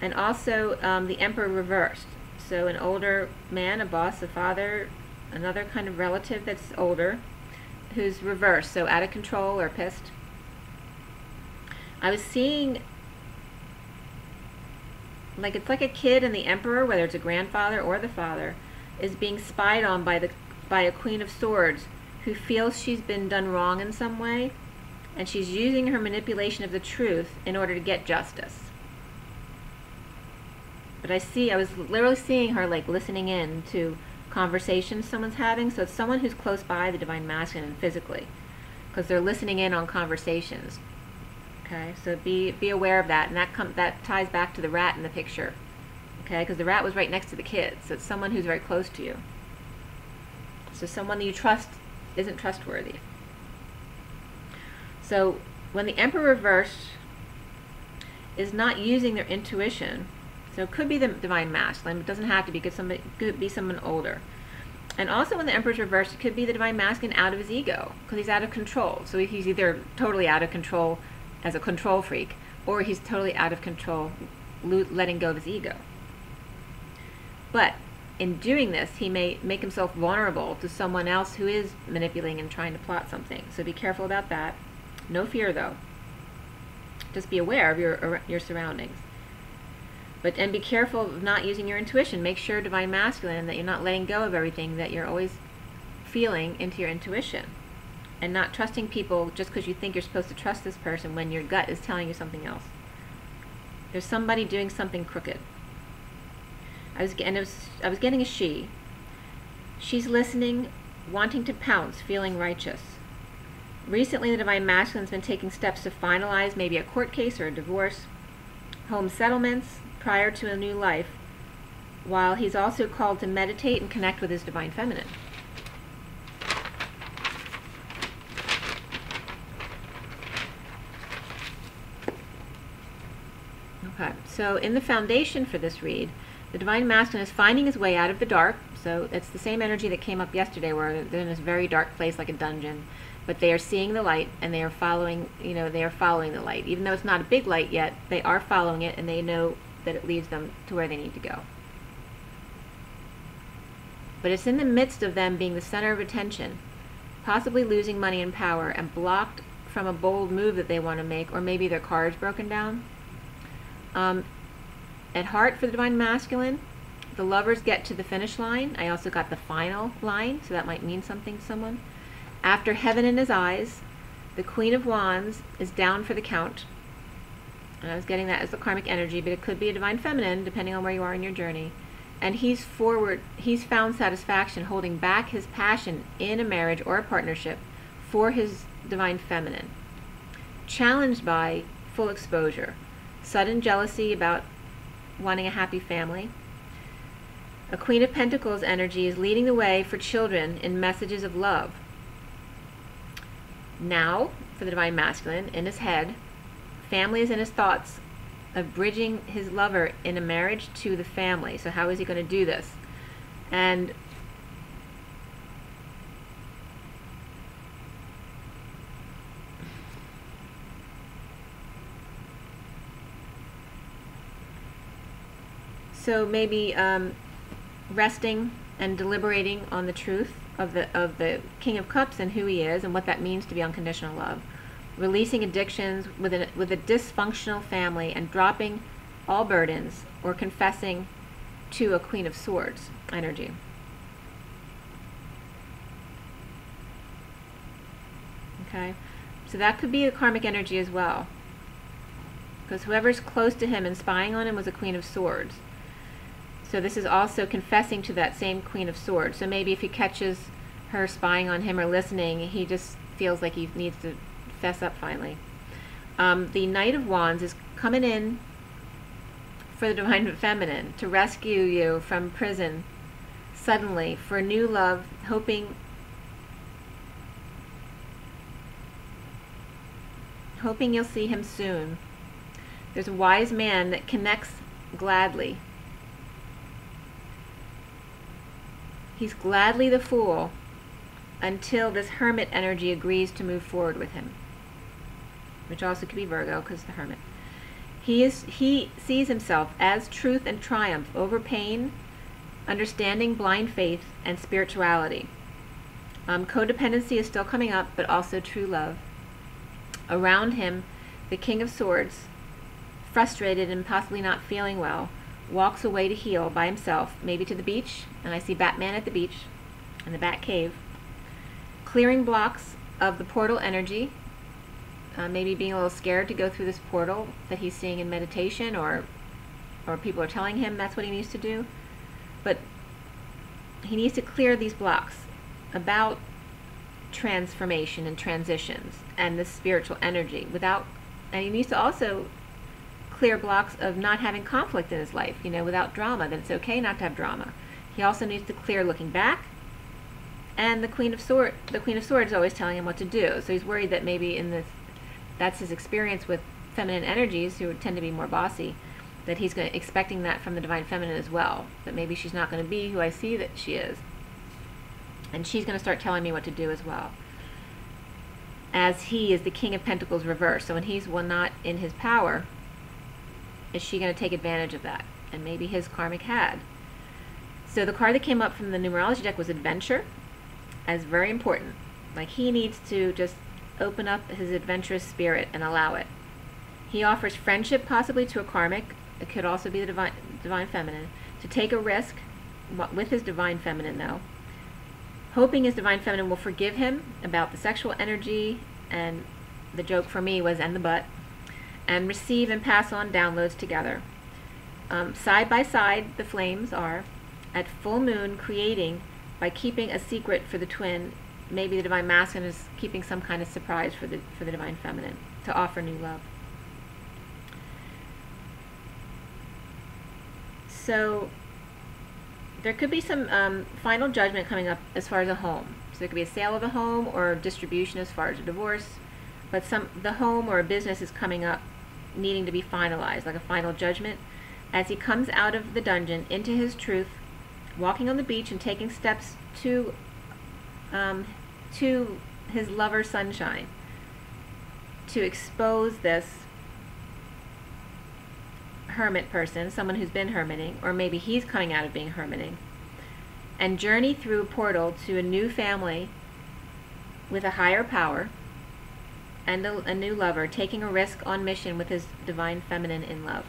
And also the Emperor reversed. So an older man, a boss, a father, another kind of relative that's older, who's reversed, so out of control or pissed. I was seeing, like, it's like a kid and the Emperor, whether it's a grandfather or the father, is being spied on by a Queen of Swords who feels she's been done wrong in some way, and she's using her manipulation of the truth in order to get justice. But I was literally seeing her like listening in to conversations someone's having. So it's someone who's close by the Divine Masculine physically, because they're listening in on conversations. Okay, so be aware of that, and that ties back to the rat in the picture. Okay, because the rat was right next to the kid, so it's someone who's very close to you. So someone that you trust isn't trustworthy. So when the Emperor reversed is not using their intuition, so it could be the Divine Masculine, it doesn't have to be, because it could be someone older. And also when the Emperor's reversed, it could be the Divine Masculine out of his ego, because he's out of control. So he's either totally out of control as a control freak, or he's totally out of control, letting go of his ego. But in doing this, he may make himself vulnerable to someone else who is manipulating and trying to plot something. So be careful about that. No fear, though. Just be aware of your surroundings. And be careful of not using your intuition. Make sure, Divine Masculine, that you're not letting go of everything, that you're always feeling into your intuition, and not trusting people just because you think you're supposed to trust this person when your gut is telling you something else. There's somebody doing something crooked. I was getting a she. She's listening, wanting to pounce, feeling righteous. Recently, the Divine Masculine's been taking steps to finalize maybe a court case or a divorce, home settlements, prior to a new life, while he's also called to meditate and connect with his Divine Feminine. Okay, so in the foundation for this read, the Divine Masculine is finding his way out of the dark. So it's the same energy that came up yesterday, where they're in this very dark place like a dungeon, but they are seeing the light and they are following, they are following the light. Even though it's not a big light yet, they are following it, and they know that it leads them to where they need to go. But it's in the midst of them being the center of attention, possibly losing money and power, and blocked from a bold move that they want to make, or maybe their car is broken down. At heart, for the Divine Masculine, the lovers get to the finish line. I also got the final line, so that might mean something to someone. After heaven in his eyes, the Queen of Wands is down for the count. And I was getting that as the karmic energy, but it could be a Divine Feminine, depending on where you are in your journey. And he's found satisfaction holding back his passion in a marriage or a partnership for his Divine Feminine. Challenged by full exposure, sudden jealousy about wanting a happy family. A Queen of Pentacles energy is leading the way for children in messages of love. Now, for the Divine Masculine, in his head, family is in his thoughts of bridging his lover in a marriage to the family. So how is he going to do this? And so maybe resting and deliberating on the truth of the King of Cups and who he is and what that means to be unconditional love. Releasing addictions with a dysfunctional family, and dropping all burdens, or confessing to a Queen of Swords energy. Okay, so that could be a karmic energy as well, because whoever's close to him and spying on him was a Queen of Swords. So this is also confessing to that same Queen of Swords. So maybe if he catches her spying on him or listening, he just feels like he needs to fess up finally. The Knight of Wands is coming in for the Divine Feminine to rescue you from prison suddenly for new love, hoping you'll see him soon. There's a wise man that connects gladly. He's gladly the fool until this Hermit energy agrees to move forward with him, which also could be Virgo, because the Hermit. He sees himself as truth and triumph over pain, understanding, blind faith, and spirituality. Codependency is still coming up, but also true love. Around him, the King of Swords, frustrated and possibly not feeling well, walks away to heal by himself, maybe to the beach, and I see Batman at the beach in the Bat Cave, clearing blocks of the portal energy, maybe being a little scared to go through this portal that he's seeing in meditation, or people are telling him that's what he needs to do. But he needs to clear these blocks about transformation and transitions and this spiritual energy and he needs to also clear blocks of not having conflict in his life, without drama, that it's okay not to have drama. He also needs to clear looking back, and the Queen of Swords is always telling him what to do. So he's worried that maybe that's his experience with feminine energies, who tend to be more bossy, that he's expecting that from the Divine Feminine as well, that maybe she's not going to be who I see that she is, and she's going to start telling me what to do as well, as he is the King of Pentacles reversed. So when he's not in his power, is she going to take advantage of that? And maybe his karmic had. So the card that came up from the numerology deck was adventure, as very important. Like, he needs to just open up his adventurous spirit and allow it. He offers friendship possibly to a karmic. It could also be the Divine Feminine. To take a risk with his Divine Feminine, though. Hoping his Divine Feminine will forgive him about the sexual energy, and the joke for me was, and the butt. And receive and pass on downloads together. Side by side, the flames are at full moon creating by keeping a secret for the twin. Maybe the Divine Masculine is keeping some kind of surprise for the Divine Feminine to offer new love. So there could be some final judgment coming up as far as a home. So there could be a sale of a home or distribution as far as a divorce, but the home or a business is coming up needing to be finalized, like a final judgment. As he comes out of the dungeon into his truth, walking on the beach and taking steps to his lover sunshine, to expose this hermit person, someone who's been hermiting, or maybe he's coming out of being hermiting, and journey through a portal to a new family with a higher power and a new lover, taking a risk on mission with his Divine Feminine in love.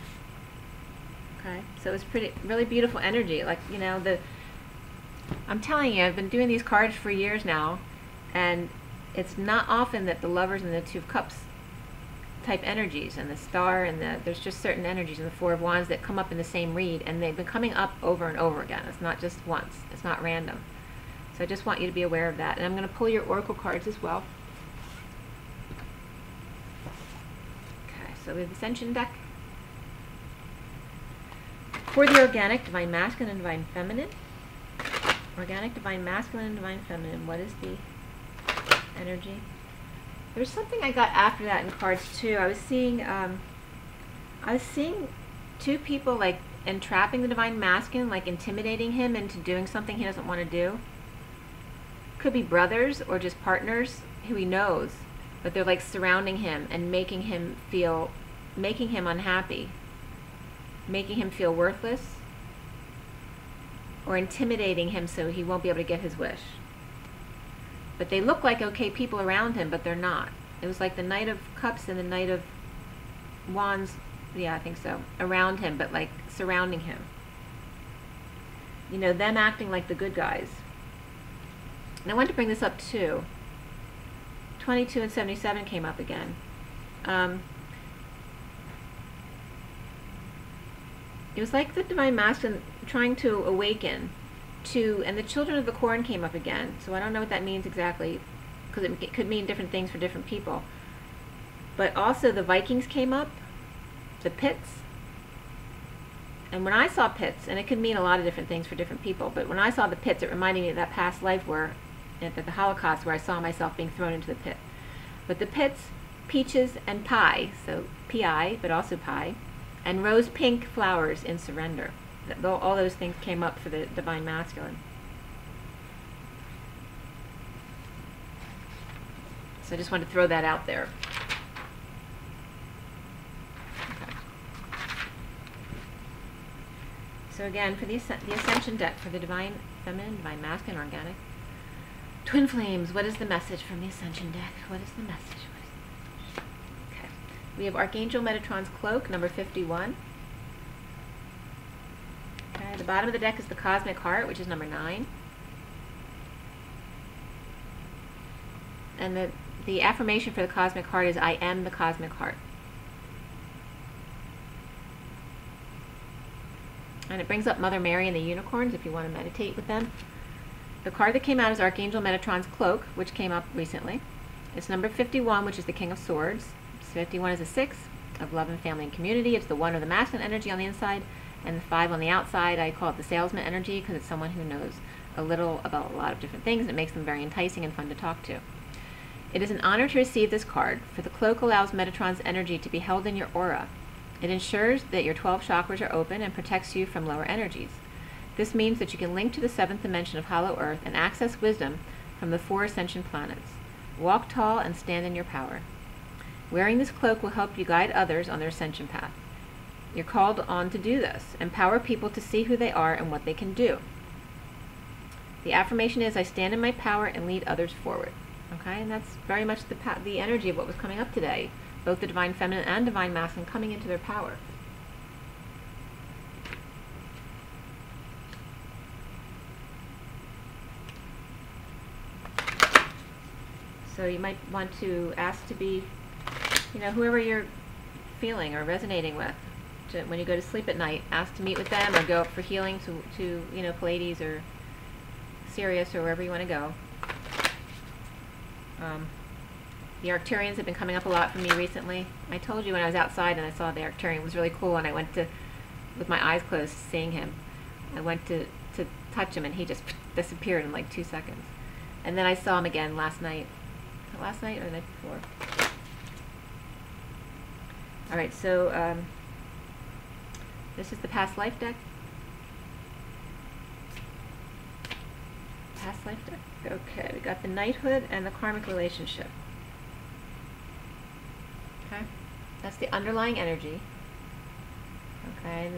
Okay, so it's really beautiful energy. Like, you know, I'm telling you, I've been doing these cards for years now, and it's not often that the Lovers and the Two of Cups type energies and the Star and there's just certain energies in the Four of Wands that come up in the same read, and they've been coming up over and over again. It's not just once. It's not random. So I just want you to be aware of that. And I'm going to pull your Oracle cards as well. Okay, so we have the Ascension deck. For the organic, Divine Masculine and Divine Feminine. Organic, Divine Masculine and Divine Feminine. What is the energy? There's something I got after that in cards too. I was seeing two people like entrapping the Divine Masculine, like intimidating him into doing something he doesn't want to do. Could be brothers or just partners who he knows, but they're like surrounding him and making him unhappy, making him feel worthless, or intimidating him so he won't be able to get his wish. But they look like okay people around him, but they're not. It was like the Knight of Cups and the Knight of Wands, yeah, I think so, around him, but like surrounding him. You know, them acting like the good guys. And I wanted to bring this up too. 22 and 77 came up again. It was like the Divine Masculine trying to awaken to, and the Children of the Corn came up again. So I don't know what that means exactly, because it could mean different things for different people. But also the Vikings came up, the pits. And when I saw pits, and it could mean a lot of different things for different people, but when I saw the pits, it reminded me of that past life where, at the Holocaust, where I saw myself being thrown into the pit. But the pits, peaches and pie, so P-I, but also pie, and rose pink flowers in surrender. All those things came up for the Divine Masculine. So I just wanted to throw that out there. Okay. So again, for the Ascension deck, for the Divine Feminine, Divine Masculine, Organic. Twin Flames, what is the message from the Ascension deck? What is the message? Okay. We have Archangel Metatron's Cloak, number 51. Okay, the bottom of the deck is the Cosmic Heart, which is number 9. And the affirmation for the Cosmic Heart is, I am the Cosmic Heart. And it brings up Mother Mary and the unicorns if you want to meditate with them. The card that came out is Archangel Metatron's Cloak, which came up recently. It's number 51, which is the King of Swords. 51 is a 6 of love and family and community. It's the 1 of the masculine energy on the inside, and the 5 on the outside. I call it the salesman energy because it's someone who knows a little about a lot of different things, and it makes them very enticing and fun to talk to. It is an honor to receive this card, for the cloak allows Metatron's energy to be held in your aura. It ensures that your 12 chakras are open and protects you from lower energies. This means that you can link to the 7th dimension of Hollow Earth and access wisdom from the 4 ascension planets. Walk tall and stand in your power. Wearing this cloak will help you guide others on their ascension path. You're called on to do this. Empower people to see who they are and what they can do. The affirmation is, I stand in my power and lead others forward. Okay, and that's very much the energy of what was coming up today. Both the Divine Feminine and Divine Masculine coming into their power. So you might want to ask to be, you know, whoever you're feeling or resonating with, to, when you go to sleep at night, ask to meet with them or go up for healing to you know, Pleiades or Sirius or wherever you want to go. The Arcturians have been coming up a lot for me recently. I told you when I was outside and I saw the Arcturian, it was really cool, and I went to, with my eyes closed, seeing him, I went to touch him and he just disappeared in like 2 seconds. And then I saw him again last night. Last night or the night before? Alright, so this is the past life deck. Past life deck. Okay, we got the knighthood and the karmic relationship. Okay, that's the underlying energy. Okay,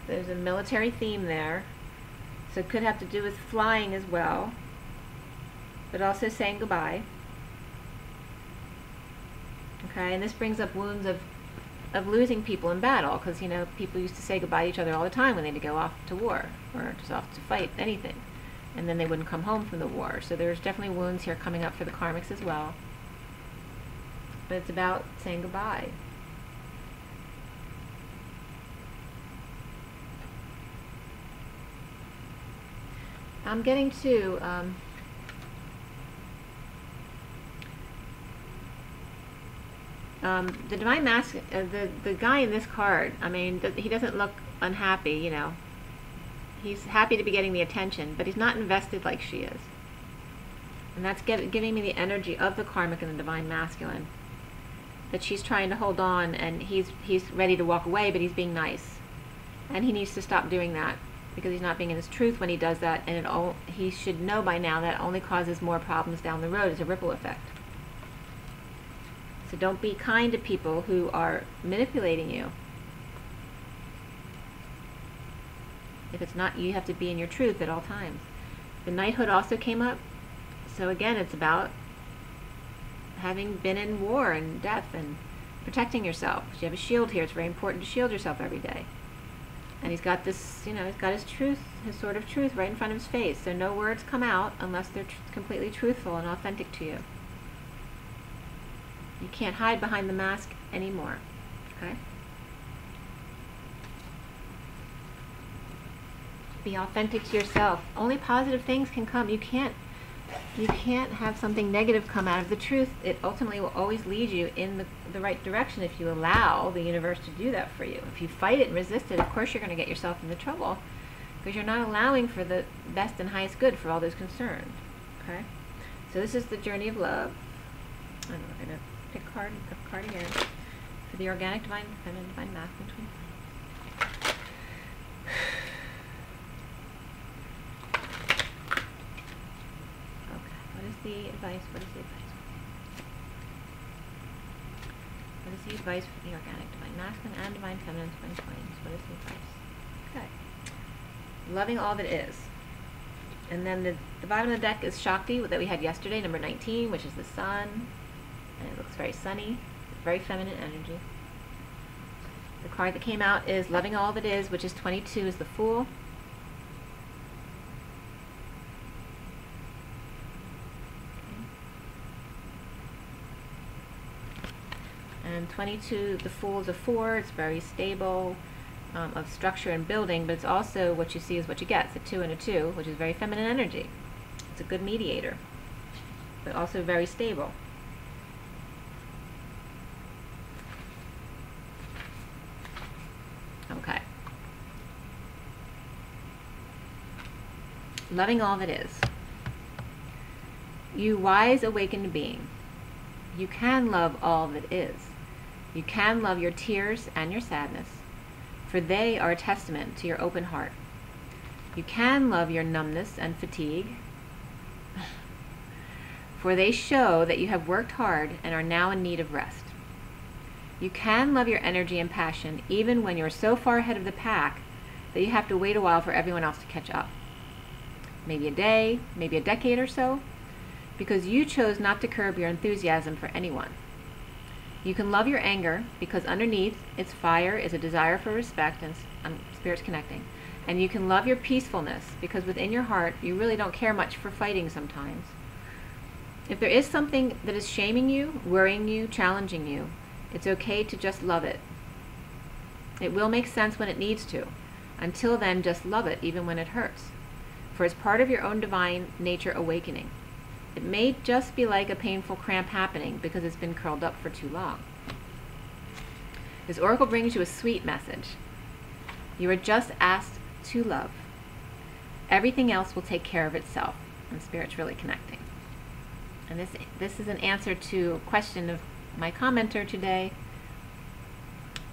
there's a military theme there, so it could have to do with flying as well, but also saying goodbye. Okay, and this brings up wounds of losing people in battle, because, you know, people used to say goodbye to each other all the time when they had to go off to war or just off to fight anything, and then they wouldn't come home from the war. So there's definitely wounds here coming up for the karmics as well. But it's about saying goodbye. I'm getting to the Divine Master, the guy in this card, I mean, he doesn't look unhappy, you know. He's happy to be getting the attention, but he's not invested like she is. And that's giving me the energy of the karmic and the Divine Masculine. That she's trying to hold on, and he's ready to walk away, but he's being nice. And he needs to stop doing that, because he's not being in his truth when he does that, and he should know by now that only causes more problems down the road. It's a ripple effect. So don't be kind to people who are manipulating you. If it's not, you have to be in your truth at all times. The knighthood also came up. So again, it's about having been in war and death and protecting yourself. You have a shield here. It's very important to shield yourself every day. And he's got this, you know, he's got his truth, his sword of truth right in front of his face. So no words come out unless they're completely truthful and authentic to you. You can't hide behind the mask anymore. Okay? Be authentic to yourself. Only positive things can come. You can't have something negative come out of the truth. It ultimately will always lead you in the right direction if you allow the universe to do that for you. If you fight it and resist it, of course you're going to get yourself into trouble, because you're not allowing for the best and highest good for all those concerned. Okay? So this is the journey of love. I'm going to pick a card again for the organic, divine, feminine, divine, masculine, twin flames. What is the advice? What is the advice? What is the advice for the organic, divine, masculine, and divine, feminine, twin flames? What is the advice? Okay. Loving all that is. And then the bottom of the deck is Shakti that we had yesterday, number 19, which is the sun. And it looks very sunny, very feminine energy. The card that came out is Loving All That Is, which is 22, is the Fool. And 22, the Fool is a 4. It's very stable, of structure and building, but it's also what you see is what you get. It's a 2 and a 2, which is very feminine energy. It's a good mediator, but also very stable. Okay. Loving all that is. You wise awakened being, you can love all that is. You can love your tears and your sadness, for they are a testament to your open heart. You can love your numbness and fatigue, for they show that you have worked hard and are now in need of rest. You can love your energy and passion even when you're so far ahead of the pack that you have to wait a while for everyone else to catch up. Maybe a day, maybe a decade or so, because you chose not to curb your enthusiasm for anyone. You can love your anger because underneath its fire is a desire for respect and spirits connecting. And you can love your peacefulness because within your heart you really don't care much for fighting sometimes. If there is something that is shaming you, worrying you, challenging you, it's okay to just love it. It will make sense when it needs to. Until then, just love it, even when it hurts. For it's part of your own divine nature awakening. It may just be like a painful cramp happening because it's been curled up for too long. This oracle brings you a sweet message. You are just asked to love. Everything else will take care of itself. And Spirit's really connecting. And this is an answer to a question of my commenter today.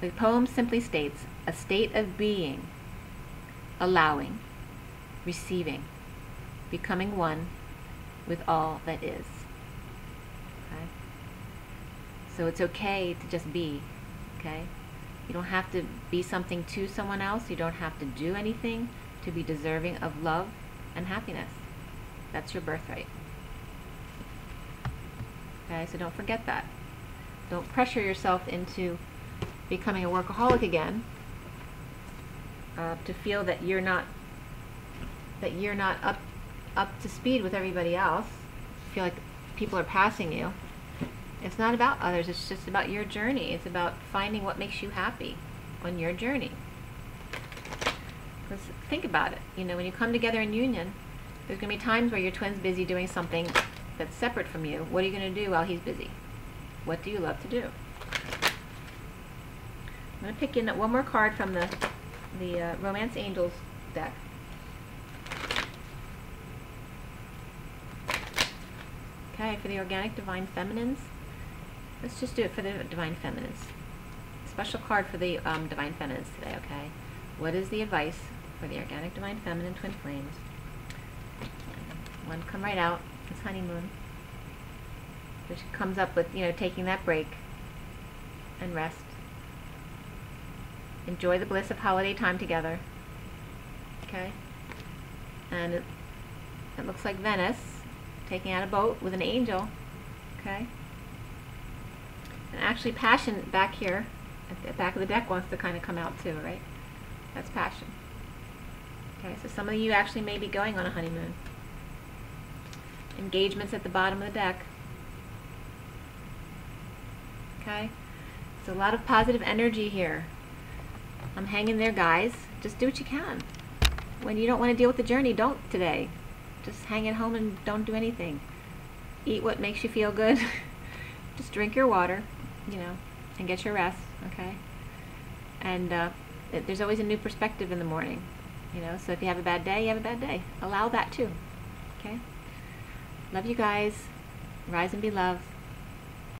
The poem simply states, a state of being, allowing, receiving, becoming one with all that is. Okay? So it's okay to just be. Okay? You don't have to be something to someone else. You don't have to do anything to be deserving of love and happiness. That's your birthright. Okay? So don't forget that. Don't pressure yourself into becoming a workaholic again, to feel that you're not up to speed with everybody else. Feel like people are passing you. It's not about others, it's just about your journey. It's about finding what makes you happy on your journey. Because think about it, you know, when you come together in union, there's going to be times where your twin's busy doing something that's separate from you. What are you going to do while he's busy? What do you love to do? I'm going to pick in one more card from the Romance Angels deck. Okay, for the Organic Divine Feminines. Let's just do it for the Divine Feminines. Special card for the Divine Feminines today, okay? What is the advice for the Organic Divine Feminine Twin Flames? One come right out. It's honeymoon. Which comes up with, you know, taking that break and rest. Enjoy the bliss of holiday time together. Okay? And it looks like Venice taking out a boat with an angel. Okay? And actually passion back here at the back of the deck wants to kind of come out too, right? That's passion. Okay, so some of you actually may be going on a honeymoon. Engagements at the bottom of the deck. Okay? It's a lot of positive energy here. I'm hanging there, guys. Just do what you can. When you don't want to deal with the journey, don't today. Just hang at home and don't do anything. Eat what makes you feel good. Just drink your water, you know, and get your rest, okay? And there's always a new perspective in the morning, you know, so if you have a bad day, you have a bad day. Allow that too, okay? Love you guys. Rise and be loved.